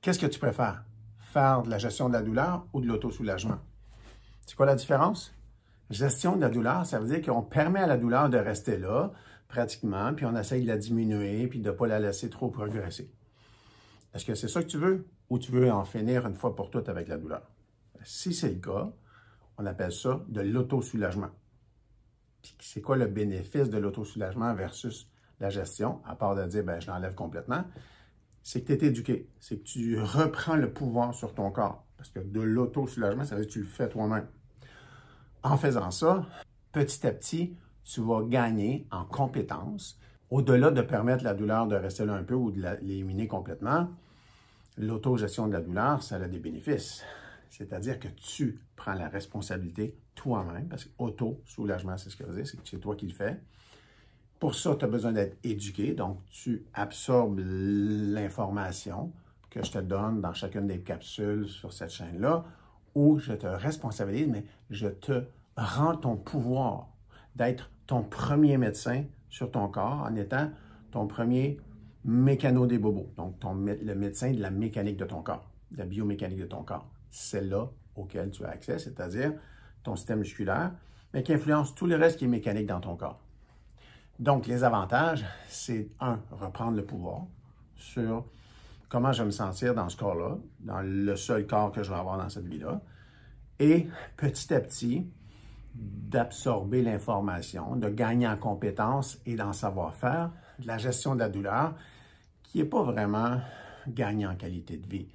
Qu'est-ce que tu préfères? Faire de la gestion de la douleur ou de l'autosoulagement? C'est quoi la différence? Gestion de la douleur, ça veut dire qu'on permet à la douleur de rester là, pratiquement, puis on essaye de la diminuer, puis de ne pas la laisser trop progresser. Est-ce que c'est ça que tu veux ou tu veux en finir une fois pour toutes avec la douleur? Si c'est le cas, on appelle ça de l'autosoulagement. Puis c'est quoi le bénéfice de l'autosoulagement versus la gestion, à part de dire, je l'enlève complètement? C'est que tu es éduqué, c'est que tu reprends le pouvoir sur ton corps. Parce que de l'autosoulagement, ça veut dire que tu le fais toi-même. En faisant ça, petit à petit, tu vas gagner en compétences. Au-delà de permettre la douleur de rester là un peu ou de l'éliminer complètement, l'autogestion de la douleur, ça a des bénéfices. C'est-à-dire que tu prends la responsabilité toi-même, parce que auto-soulagement, c'est ce que veut dire, c'est que c'est toi qui le fais. Pour ça, tu as besoin d'être éduqué, donc tu absorbes l'information que je te donne dans chacune des capsules sur cette chaîne-là, où je te responsabilise, mais je te rends ton pouvoir d'être ton premier médecin sur ton corps en étant ton premier mécano des bobos, donc le médecin de la mécanique de ton corps, de la biomécanique de ton corps. C'est là auquel tu as accès, c'est-à-dire ton système musculaire, mais qui influence tout le reste qui est mécanique dans ton corps. Donc, les avantages, c'est reprendre le pouvoir sur comment je vais me sentir dans ce corps-là, dans le seul corps que je vais avoir dans cette vie-là, et petit à petit, d'absorber l'information, de gagner en compétences et dans savoir-faire, de la gestion de la douleur, qui n'est pas vraiment gagner en qualité de vie.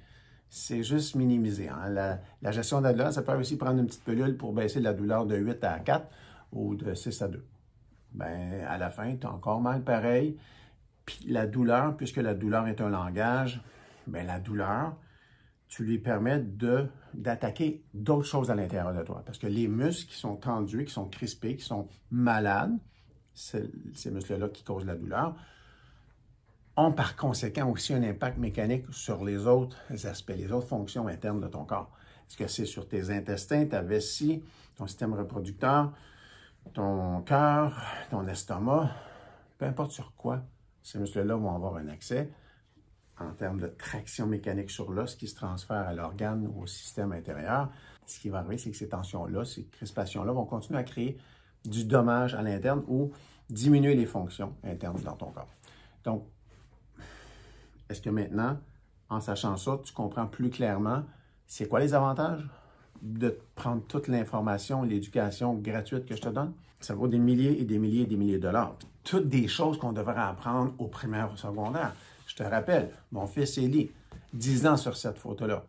C'est juste minimiser. Hein? La gestion de la douleur, ça peut aussi prendre une petite pilule pour baisser la douleur de 8 à 4 ou de 6 à 2. À la fin, tu as encore mal pareil. Puis la douleur, puisque la douleur est un langage, la douleur, tu lui permets d'attaquer d'autres choses à l'intérieur de toi. Parce que les muscles qui sont tendus, qui sont crispés, qui sont malades, ces muscles-là qui causent la douleur, ont par conséquent aussi un impact mécanique sur les autres aspects, les autres fonctions internes de ton corps. Est-ce que c'est sur tes intestins, ta vessie, ton système reproducteur, ton cœur, ton estomac, peu importe sur quoi, ces muscles-là vont avoir un accès en termes de traction mécanique sur l'os qui se transfère à l'organe ou au système intérieur. Ce qui va arriver, c'est que ces tensions-là, ces crispations-là vont continuer à créer du dommage à l'interne ou diminuer les fonctions internes dans ton corps. Donc, est-ce que maintenant, en sachant ça, tu comprends plus clairement c'est quoi les avantages de prendre toute l'information, l'éducation gratuite que je te donne? Ça vaut des milliers et des milliers et des milliers de dollars. Toutes des choses qu'on devrait apprendre au primaire ou au secondaire. Je te rappelle, mon fils Élie, 10 ans sur cette photo-là.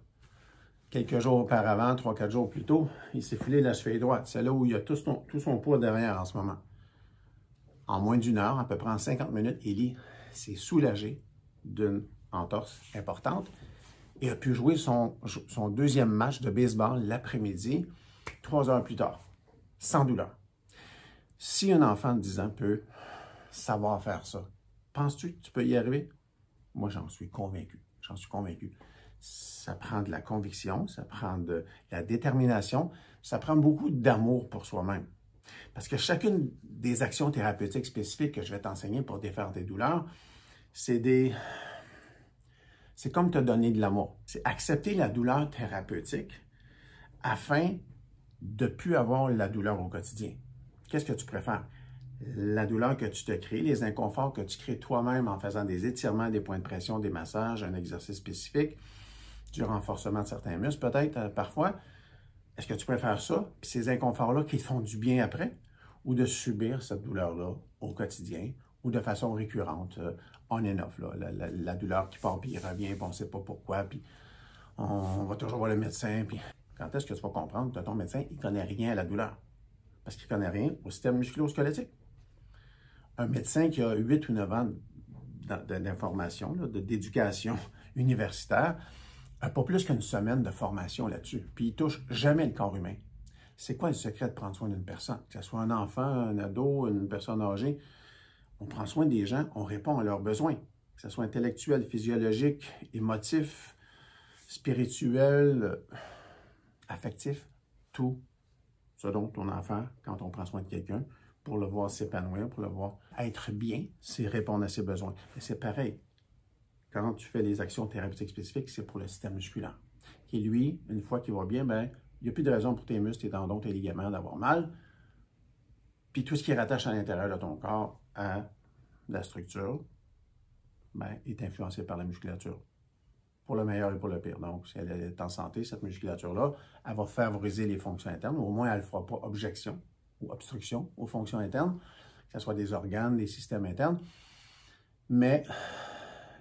Quelques jours auparavant, 3-4 jours plus tôt, il s'est foulé la cheville droite. C'est là où il y a tout son poids derrière en ce moment. En moins d'une heure, à peu près en 50 minutes, Élie s'est soulagé d'une entorse importante et a pu jouer son deuxième match de baseball l'après-midi, 3 heures plus tard, sans douleur. Si un enfant de 10 ans peut savoir faire ça, penses-tu que tu peux y arriver? Moi, j'en suis convaincu. J'en suis convaincu. Ça prend de la conviction, ça prend de la détermination, ça prend beaucoup d'amour pour soi-même. Parce que chacune des actions thérapeutiques spécifiques que je vais t'enseigner pour défaire tes douleurs, c'est comme te donner de l'amour. C'est accepter la douleur thérapeutique afin de ne plus avoir la douleur au quotidien. Qu'est-ce que tu préfères? La douleur que tu te crées, les inconforts que tu crées toi-même en faisant des étirements, des points de pression, des massages, un exercice spécifique, du renforcement de certains muscles peut-être parfois. Est-ce que tu préfères ça, puis ces inconforts-là qui te font du bien après, ou de subir cette douleur-là au quotidien ou de façon récurrente, on and off, là, la douleur qui part puis il revient, puis on ne sait pas pourquoi, puis on va toujours voir le médecin, puis quand est-ce que tu vas comprendre que ton médecin, il ne connaît rien à la douleur? Parce qu'il ne connaît rien au système musculo-squelettique. Un médecin qui a 8 ou 9 ans d'information, d'éducation universitaire, n'a pas plus qu'une semaine de formation là-dessus. Puis il ne touche jamais le corps humain. C'est quoi le secret de prendre soin d'une personne? Que ce soit un enfant, un ado, une personne âgée, on prend soin des gens, on répond à leurs besoins. Que ce soit intellectuel, physiologique, émotif, spirituel, affectif, tout ce dont on a affaire quand on prend soin de quelqu'un, pour le voir s'épanouir, pour le voir être bien, c'est répondre à ses besoins. Et c'est pareil. quand tu fais les actions thérapeutiques spécifiques, c'est pour le système musculaire. Qui, lui, une fois qu'il va bien, ben, il n'y a plus de raison pour tes muscles, tes tendons, tes ligaments d'avoir mal. Puis tout ce qui est rattache à l'intérieur de ton corps à la structure, ben, est influencé par la musculature. Pour le meilleur et pour le pire. Donc, si elle est en santé, cette musculature-là, elle va favoriser les fonctions internes. Au moins, elle ne fera pas objection ou obstruction aux fonctions internes, que ce soit des organes, des systèmes internes. Mais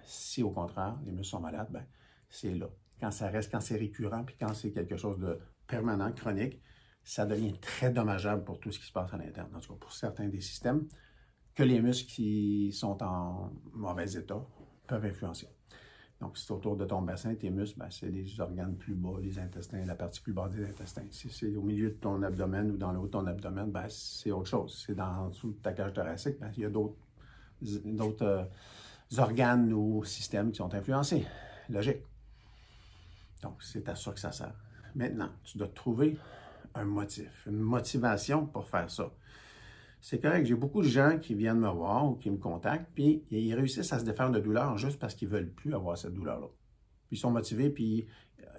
si, au contraire, les muscles sont malades, ben, c'est là. Quand ça reste, quand c'est récurrent, puis quand c'est quelque chose de permanent, chronique, ça devient très dommageable pour tout ce qui se passe à l'interne. En tout cas, pour certains des systèmes, que les muscles qui sont en mauvais état peuvent influencer. Donc, si c'est autour de ton bassin, tes muscles, ben, c'est les organes plus bas, les intestins, la partie plus basse des intestins. Si c'est au milieu de ton abdomen ou dans le haut de ton abdomen, ben, c'est autre chose. Si c'est en dessous de ta cage thoracique, ben, il y a d'autres organes ou systèmes qui sont influencés. Logique. Donc, c'est à ça que ça sert. Maintenant, tu dois trouver un motif, une motivation pour faire ça. C'est correct, j'ai beaucoup de gens qui viennent me voir ou qui me contactent, puis ils réussissent à se défaire de douleur juste parce qu'ils ne veulent plus avoir cette douleur-là. Puis ils sont motivés, puis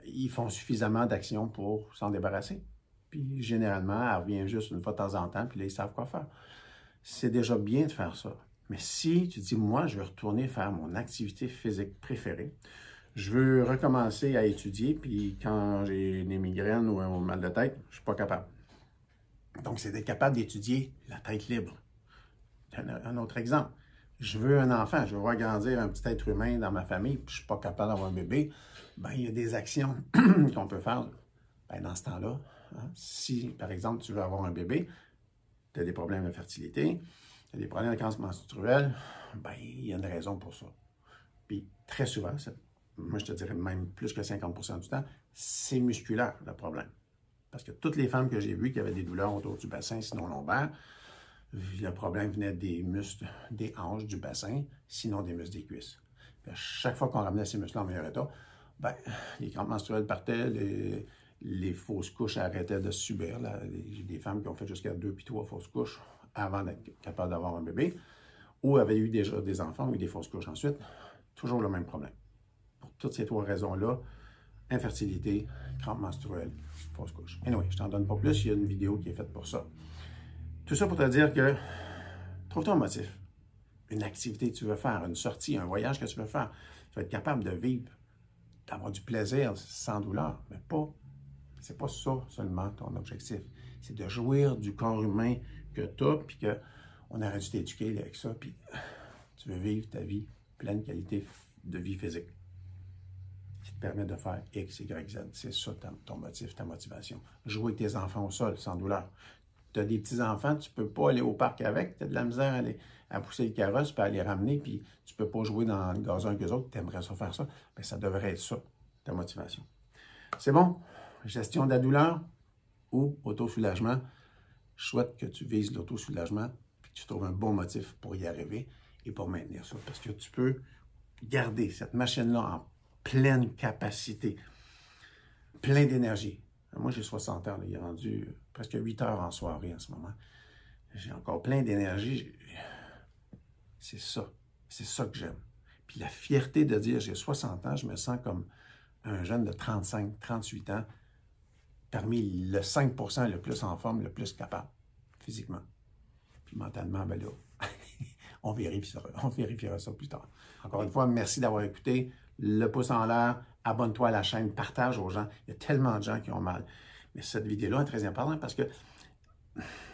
ils font suffisamment d'actions pour s'en débarrasser. Puis généralement, elle revient juste une fois de temps en temps, puis là, ils savent quoi faire. C'est déjà bien de faire ça. Mais si tu dis, moi, je veux retourner faire mon activité physique préférée, je veux recommencer à étudier, puis quand j'ai des migraines ou un mal de tête, je ne suis pas capable. Donc, c'est d'être capable d'étudier la tête libre. Un autre exemple. Je veux un enfant, je veux voir grandir un petit être humain dans ma famille, puis je ne suis pas capable d'avoir un bébé. Bien, il y a des actions qu'on peut faire bien, dans ce temps-là. Hein. Si, par exemple, tu veux avoir un bébé, tu as des problèmes de fertilité, tu as des problèmes de cancer menstruel, bien, il y a une raison pour ça. Puis, très souvent, moi, je te dirais même plus que 50% du temps, c'est musculaire, le problème. Parce que toutes les femmes que j'ai vues qui avaient des douleurs autour du bassin, sinon lombaire, le problème venait des muscles des hanches, du bassin, sinon des muscles des cuisses. Puis à chaque fois qu'on ramenait ces muscles en meilleur état, ben, les crampes menstruelles partaient, les fausses couches arrêtaient de se subir. J'ai des femmes qui ont fait jusqu'à 2 puis 3 fausses couches avant d'être capables d'avoir un bébé, ou avaient eu déjà des enfants ou des fausses couches ensuite. Toujours le même problème. Pour toutes ces 3 raisons-là, infertilité, crampes menstruelles, fausse couche. Anyway, je t'en donne pas plus, il y a une vidéo qui est faite pour ça. Tout ça pour te dire que trouve-toi un motif, une activité que tu veux faire, une sortie, un voyage que tu veux faire. Tu vas être capable de vivre, d'avoir du plaisir sans douleur, mais c'est pas ça seulement ton objectif. C'est de jouir du corps humain que tu as, puis qu'on aurait dû t'éduquer avec ça, puis tu veux vivre ta vie, pleine qualité de vie physique. Qui te permet de faire X, Y, Z. C'est ça ton motif, ta motivation. Jouer avec tes enfants au sol, sans douleur. Tu as des petits-enfants, tu ne peux pas aller au parc avec, tu as de la misère à pousser le carrosse, puis à les ramener, puis tu ne peux pas jouer dans le gazon avec eux autres, tu aimerais ça faire ça. Bien, ça devrait être ça, ta motivation. C'est bon? Gestion de la douleur ou autosoulagement. Je souhaite que tu vises l'autosoulagement, puis que tu trouves un bon motif pour y arriver et pour maintenir ça. Parce que tu peux garder cette machine-là en pleine capacité, plein d'énergie. Moi, j'ai 60 ans, là, il est rendu presque 8 heures en soirée en ce moment. J'ai encore plein d'énergie. C'est ça que j'aime. Puis la fierté de dire j'ai 60 ans, je me sens comme un jeune de 35, 38 ans, parmi le 5% le plus en forme, le plus capable, physiquement. Puis mentalement, ben là, on vérifiera ça plus tard. Encore une fois, merci d'avoir écouté. Le pouce en l'air, abonne-toi à la chaîne, partage aux gens. Il y a tellement de gens qui ont mal. Mais cette vidéo-là est très importante parce que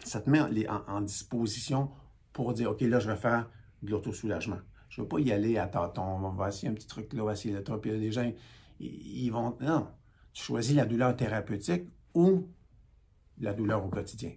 ça te met en disposition pour dire, OK, là, je vais faire de l'autosoulagement. Je ne veux pas y aller à tâtons. Voici un petit truc là, voici le truc. Puis les gens, ils vont... Non, tu choisis la douleur thérapeutique ou la douleur au quotidien.